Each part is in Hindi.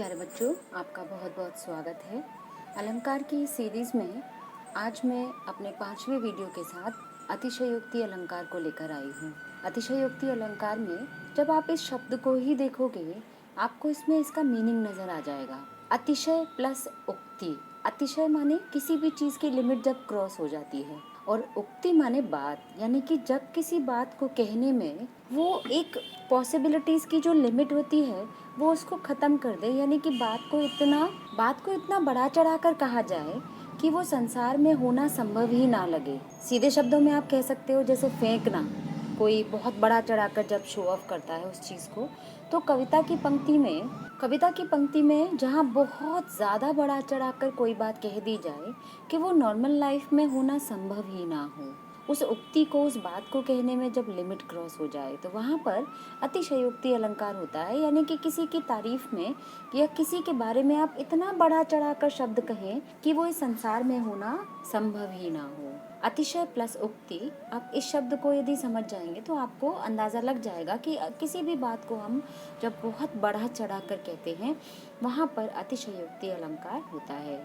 प्यारे बच्चों, आपका बहुत बहुत स्वागत है। अलंकार की सीरीज़ में आज मैं अपने 5वें वीडियो के साथ अतिशयोक्ति अलंकार को लेकर आई हूँ। अतिशयोक्ति अलंकार में जब आप इस शब्द को ही देखोगे, आपको इसमें इसका मीनिंग नज़र आ जाएगा। अतिशय प्लस उक्ति। अतिशय माने किसी भी चीज़ की लिमिट जब क्रॉस हो जाती है, और उक्ति माने बात, यानी कि जब किसी बात को कहने में वो एक पॉसिबिलिटीज़ की जो लिमिट होती है वो उसको ख़त्म कर दे, यानी कि बात को इतना बढ़ा चढ़ा कर कहा जाए कि वो संसार में होना संभव ही ना लगे। सीधे शब्दों में आप कह सकते हो जैसे फेंकना, कोई बहुत बड़ा चढ़ाकर जब शो ऑफ करता है उस चीज़ को। तो कविता की पंक्ति में जहाँ बहुत ज़्यादा बढ़ा चढ़ाकर कोई बात कह दी जाए कि वो नॉर्मल लाइफ में होना संभव ही ना हो, उस उक्ति को, उस बात को कहने में जब लिमिट क्रॉस हो जाए, तो वहाँ पर अतिशयोक्ति अलंकार होता है। यानी कि किसी की तारीफ में या किसी के बारे में आप इतना बढ़ा चढ़ाकर शब्द कहें कि वो इस संसार में होना संभव ही ना हो। अतिशय प्लस उक्ति, आप इस शब्द को यदि समझ जाएंगे तो आपको अंदाज़ा लग जाएगा कि किसी भी बात को हम जब बहुत बढ़ा चढ़ाकर कहते हैं, वहाँ पर अतिशयोक्ति अलंकार होता है।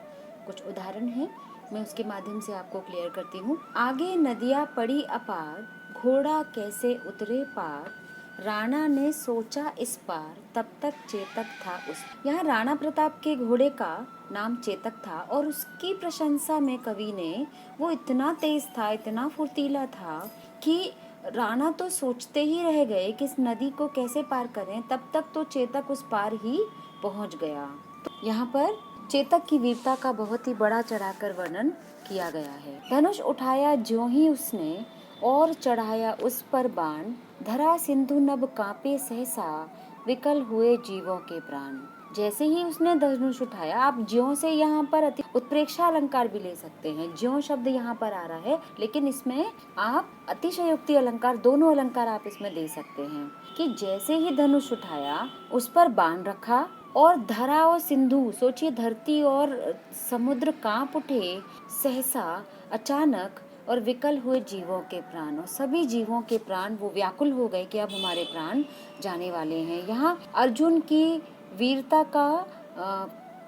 कुछ उदाहरण हैं, मैं उसके माध्यम से आपको क्लियर करती हूँ। आगे नदियाँ पड़ी अपार, घोड़ा कैसे उतरे पार, राणा ने सोचा इस पार, तब तक चेतक था उस। यहाँ राणा प्रताप के घोड़े का नाम चेतक था, और उसकी प्रशंसा में कवि ने, वो इतना तेज था, इतना फुर्तीला था कि राणा तो सोचते ही रह गए कि इस नदी को कैसे पार करें, तब तक तो चेतक उस पार ही पहुंच गया। तो यहाँ पर चेतक की वीरता का बहुत ही बड़ा चढ़ाकर वर्णन किया गया है। धनुष उठाया ज्यों ही उसने, और चढ़ाया उस पर बाण, धरा सिंधु नभ कांपे सहसा, विकल हुए जीवों के प्राण। जैसे ही उसने धनुष उठाया, आप ज्यों से यहाँ पर उत्प्रेक्षा अलंकार भी ले सकते हैं। ज्यों शब्द यहाँ पर आ रहा है, लेकिन इसमें आप अतिशयोक्ति अलंकार, दोनों अलंकार आप इसमें दे सकते हैं कि जैसे ही धनुष उठाया, उस पर बाण रखा, और धरा और सिंधु, सोचिए धरती और समुद्र कांप उठे, सहसा अचानक, और विकल हुए जीवों के प्राण, और सभी जीवों के प्राण वो व्याकुल हो गए कि अब हमारे प्राण जाने वाले हैं। यहाँ अर्जुन की वीरता का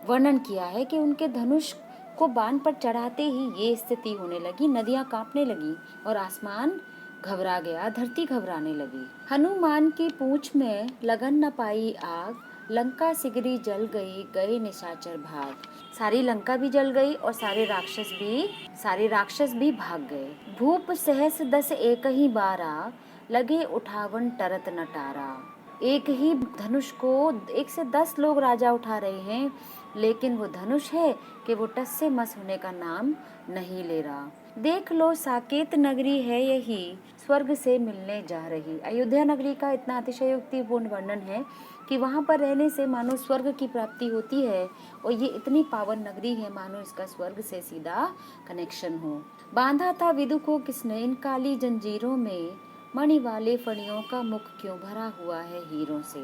वर्णन किया है कि उनके धनुष को बाण पर चढ़ाते ही ये स्थिति होने लगी, नदियां कांपने लगी और आसमान घबरा गया, धरती घबराने लगी। हनुमान की पूंछ में लगन न पाई आग, लंका सिगरी जल गई, गए निशाचर भाग। सारी लंका भी जल गई और सारे राक्षस भी भाग गए। भूप सहस दस एक ही बारा, लगे उठावन टरत नटारा। एक ही धनुष को 1 से 10 लोग राजा उठा रहे हैं, लेकिन वो धनुष है कि वो टस से मस होने का नाम नहीं ले रहा। देख लो साकेत नगरी है यही, स्वर्ग से मिलने जा रही। अयोध्या नगरी का इतना अतिशयोक्तिपूर्ण वर्णन है कि वहाँ पर रहने से मानो स्वर्ग की प्राप्ति होती है, और ये इतनी पावन नगरी है मानो इसका स्वर्ग से सीधा कनेक्शन हो। बांधा था विदु को किसने इन काली जंजीरों में, मणि वाले फणियों का मुख क्यों भरा हुआ है हीरों से।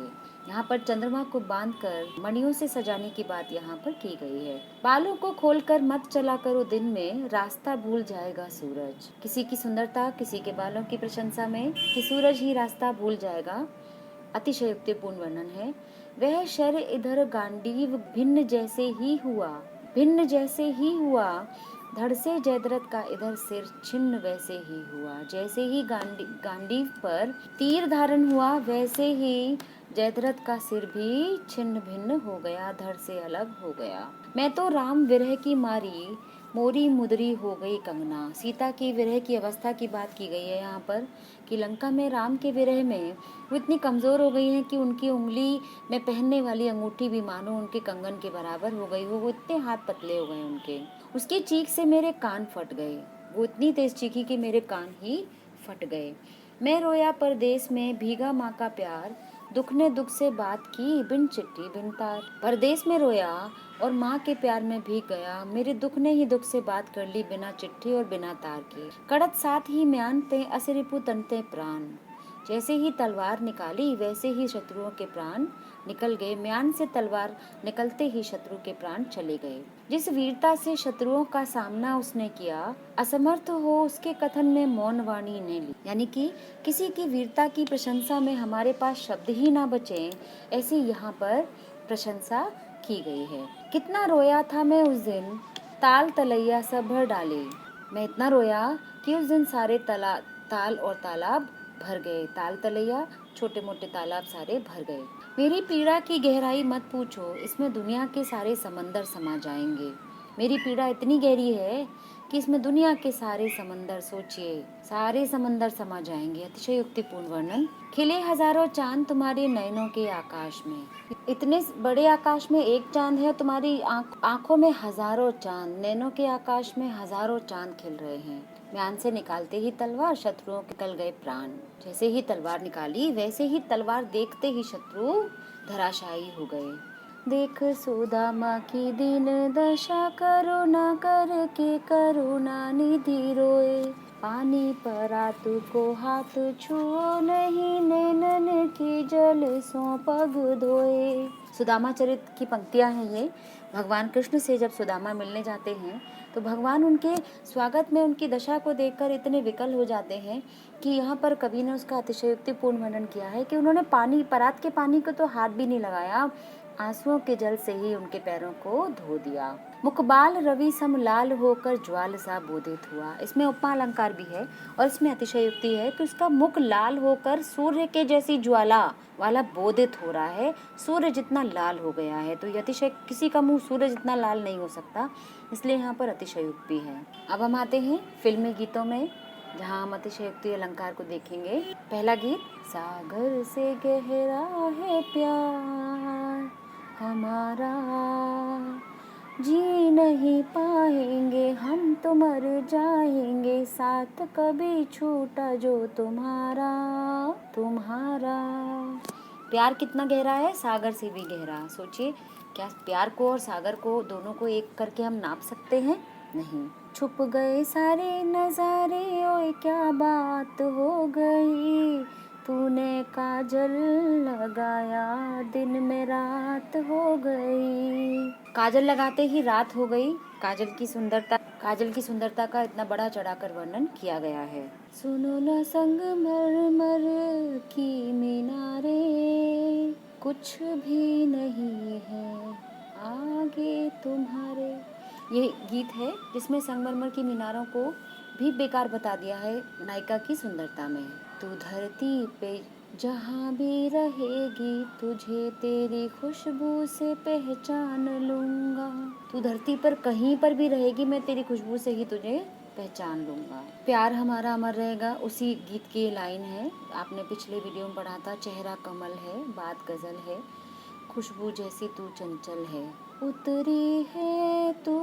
यहाँ पर चंद्रमा को बांधकर मणियों से सजाने की बात यहाँ पर की गई है। बालों को खोलकर मत चला करो दिन में, रास्ता भूल जाएगा सूरज। किसी की सुंदरता, किसी के बालों की प्रशंसा में कि सूरज ही रास्ता भूल जाएगा, अतिशयोक्तिपूर्ण वर्णन है। वह शर इधर गांडीव भिन्न जैसे ही हुआ, धड़ से जयद्रथ का इधर सिर छिन्न वैसे ही हुआ। जैसे ही गांडीव पर तीर धारण हुआ, वैसे ही जयद्रथ का सिर भी छिन्न भिन्न हो गया, धड़ से अलग हो गया। मैं तो राम विरह की मारी, मोरी मुदरी हो गई कंगना। सीता की विरह की अवस्था की बात की गई है यहाँ पर कि लंका में राम के विरह में वो इतनी कमज़ोर हो गई हैं कि उनकी उंगली में पहनने वाली अंगूठी भी मानो उनके कंगन के बराबर हो गई हो, वो इतने हाथ पतले हो गए उनके। उसकी चीख से मेरे कान फट गए, वो इतनी तेज चीखी कि मेरे कान ही फट गए। मैं रोया परदेस में, भीगा माँ का प्यार, दुख ने दुख से बात की, बिन चिट्ठी बिन तार। परदेस में रोया और माँ के प्यार में भीग गया, मेरे दुख ने ही दुख से बात कर ली, बिना चिट्ठी और बिना तार के। कड़त साथ ही म्यान पे असरिपु तनते प्राण। जैसे ही तलवार निकाली, वैसे ही शत्रुओं के प्राण निकल गए। म्यान से तलवार निकलते ही शत्रु के प्राण चले गए। जिस वीरता से शत्रुओं का सामना उसने किया, असमर्थ हो उसके कथन में मौन वाणी ने ली। यानी कि किसी की वीरता की प्रशंसा में हमारे पास शब्द ही ना बचे, ऐसी यहाँ पर प्रशंसा की गई है। कितना रोया था मैं उस दिन, ताल तलैया सब भर डाले। मैं इतना रोया कि उस दिन सारे ताल और तालाब भर गए। ताल तलैया छोटे मोटे तालाब सारे भर गए। मेरी पीड़ा की गहराई मत पूछो, इसमें दुनिया के सारे समंदर समा जाएंगे। मेरी पीड़ा इतनी गहरी है कि इसमें दुनिया के सारे समंदर, सोचिए, सारे समंदर समा जाएंगे। अतिशयोक्तिपूर्ण वर्णन। खिले हजारों चांद तुम्हारे नयनों के आकाश में। इतने बड़े आकाश में एक चांद है, तुम्हारी आंखों में हजारों चांद, नैनों के आकाश में हजारों चांद खिल रहे हैं। म्यान से निकालते ही तलवार शत्रुओं के निकल गए प्राण। जैसे ही तलवार निकाली वैसे ही तलवार देखते ही शत्रु धराशायी हो गए। देख सुदामा की दीन दशा, करुणा करके करुणा निधि रोए। पानी परात को हाथ छुओ नहीं, नैनन की जल सो पग धोए। सुदामा चरित की पंक्तियां हैं ये। भगवान कृष्ण से जब सुदामा मिलने जाते हैं तो भगवान उनके स्वागत में उनकी दशा को देखकर इतने विकल हो जाते हैं कि यहाँ पर कवि ने उसका अतिशयोक्तिपूर्ण वर्णन किया है कि उन्होंने पानी, परात के पानी को तो हाथ भी नहीं लगाया, आंसुओं के जल से ही उनके पैरों को धो दिया। मुकबाल रवि सम लाल होकर ज्वाल सा बोधित हुआ। इसमें उपमा अलंकार भी है और इसमें अतिशयोक्ति है कि उसका मुख लाल होकर सूर्य के जैसी ज्वाला वाला बोधित हो रहा है, सूर्य जितना लाल हो गया है। तो ये अतिशय, किसी का मुंह सूर्य जितना लाल नहीं हो सकता, इसलिए यहाँ पर अतिशयोक्ति है। अब हम आते हैं फिल्मी गीतों में, जहाँ हम अतिशयोक्ति अलंकार को देखेंगे। पहला गीत। सागर से गहरा है प्यार हमारा, जी नहीं पाएंगे हम तो मर जाएंगे, साथ कभी छूटा जो तुम्हारा। प्यार कितना गहरा है, सागर से भी गहरा। सोचिए, क्या प्यार को और सागर को दोनों को एक करके हम नाप सकते हैं? नहीं। छुप गए सारे नजारे, ओए क्या बात हो गई, तूने काजल लगाया दिन में रात हो गई। काजल लगाते ही रात हो गई। काजल की सुंदरता का इतना बड़ा चढ़ाकर वर्णन किया गया है। सुनो न संगमरमर की मीनारे, कुछ भी नहीं है आगे तुम्हारे। ये गीत है जिसमें संगमरमर की मीनारों को भी बेकार बता दिया है नायिका की सुंदरता में। तू धरती पे जहाँ भी रहेगी, तुझे तेरी खुशबू से पहचान लूंगा। तू धरती पर कहीं पर भी रहेगी, मैं तेरी खुशबू से ही तुझे पहचान लूंगा। प्यार हमारा अमर रहेगा, उसी गीत की लाइन है। आपने पिछले वीडियो में पढ़ा था, चेहरा कमल है, बात गजल है, खुशबू जैसी तू चंचल है। उतरी है तू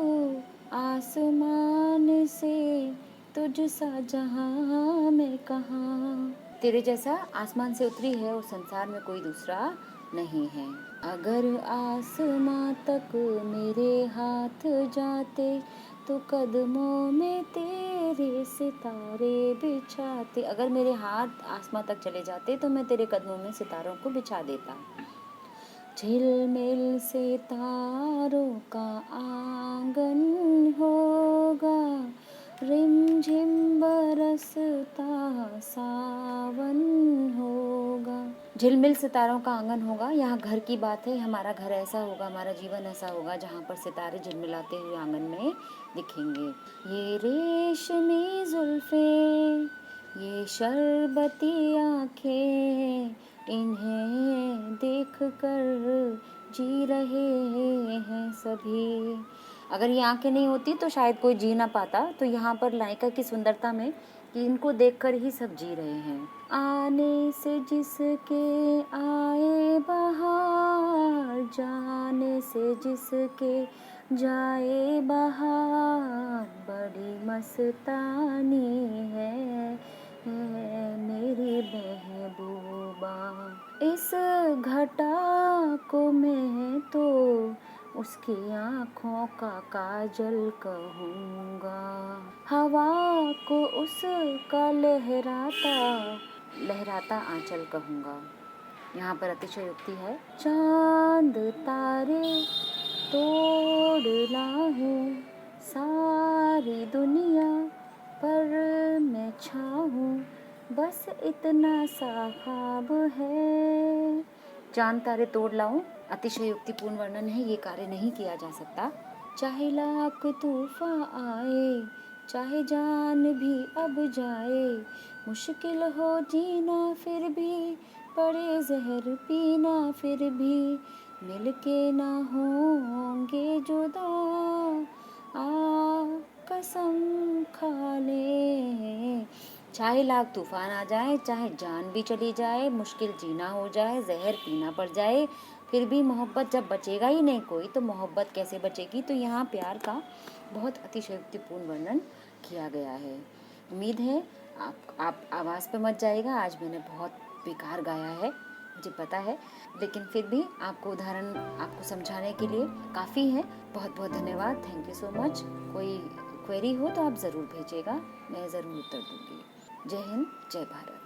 आसमान से, तुझ सा जहां मैं कहाँ। तेरे जैसा आसमान से उतरी है, उस संसार में कोई दूसरा नहीं है। अगर आसमां तक मेरे हाथ जाते, तो कदमों में तेरे सितारे बिछाते। अगर मेरे हाथ आसमां तक चले जाते तो मैं तेरे कदमों में सितारों को बिछा देता। झिलमिल सितारों का आंगन होगा, रिमझिम बरसता सावन होगा। झिलमिल सितारों का आंगन होगा, यहाँ घर की बात है। हमारा घर ऐसा होगा, हमारा जीवन ऐसा होगा जहाँ पर सितारे झिलमिलाते हुए आंगन में दिखेंगे। ये रेशमी जुल्फें, ये शरबती आँखें, इन्हें देख कर जी रहे हैं सभी। अगर ये आंखें नहीं होती तो शायद कोई जी ना पाता। तो यहाँ पर नायिका की सुंदरता में कि इनको देखकर ही सब जी रहे हैं। आने से जिसके आए बहार, जाने से जिसके जाए बहार, बड़ी मस्तानी है मेरी महबूबा। इस घटा को मैं तो उसकी आँखों का काजल कहूँगा, हवा को उसका लहराता आंचल कहूँगा। यहाँ पर अतिशयोक्ति है। चांद तारे तोड़ लाऊं, सारी दुनिया पर मैं छाऊं, बस इतना सा ख्वाब है। चांद तारे तोड़ लाऊं अतिशयोक्तिपूर्ण वर्णन है, ये कार्य नहीं किया जा सकता। चाहे लाख तूफान आए, चाहे जान भी अब जाए, मुश्किल हो जीना फिर भी, पड़े जहर पीना फिर भी, मिलके ना होंगे जुदा, आ कसम खा ले। चाहे लाख तूफान आ जाए, चाहे जान भी चली जाए, मुश्किल जीना हो जाए, जहर पीना पड़ जाए, फिर भी मोहब्बत जब बचेगा ही नहीं कोई, तो मोहब्बत कैसे बचेगी। तो यहाँ प्यार का बहुत अतिशयोक्तिपूर्ण वर्णन किया गया है। उम्मीद है आप आवाज़ पे मत जाइएगा, आज मैंने बहुत बेकार गाया है, मुझे पता है, लेकिन फिर भी आपको उदाहरण आपको समझाने के लिए काफ़ी है। बहुत बहुत धन्यवाद, थैंक यू सो मच। कोई क्वेरी हो तो आप ज़रूर भेजिएगा, मैं ज़रूर उत्तर दूँगी। जय हिंद, जय भारत।